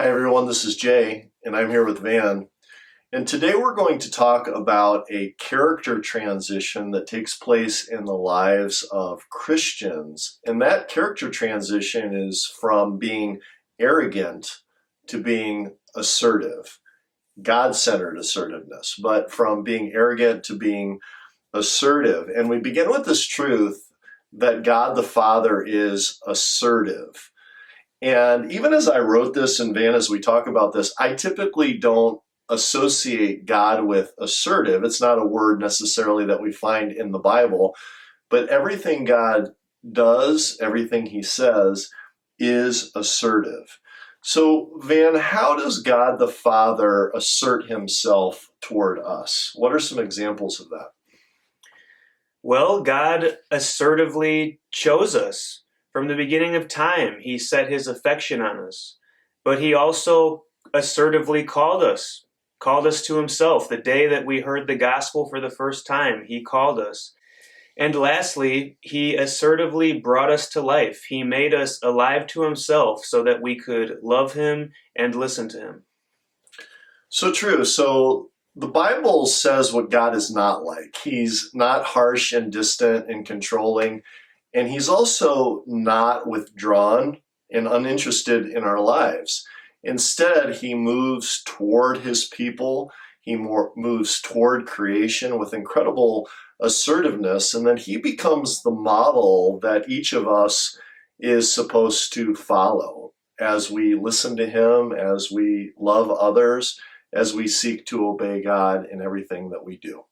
Hi everyone, this is Jay, and I'm here with Van. And today we're going to talk about a character transition that takes place in the lives of Christians. And that character transition is from being arrogant to being assertive, God-centered assertiveness, but from being arrogant to being assertive. And we begin with this truth that God the Father is assertive. And even as I wrote this, and Van, as we talk about this, I typically don't associate God with assertive. It's not a word necessarily that we find in the Bible, but everything God does, everything he says, is assertive. So, Van, how does God the Father assert himself toward us? What are some examples of that? Well, God assertively chose us. From the beginning of time, he set his affection on us. But he also assertively called us to himself. The day that we heard the gospel for the first time, he called us. And lastly, he assertively brought us to life. He made us alive to himself so that we could love him and listen to him. So true. So the Bible says what God is not like. He's not harsh and distant and controlling, and he's also not withdrawn and uninterested in our lives. Instead, he moves toward his people. He moves toward creation with incredible assertiveness, and then he becomes the model that each of us is supposed to follow as we listen to him, as we love others, as we seek to obey God in everything that we do.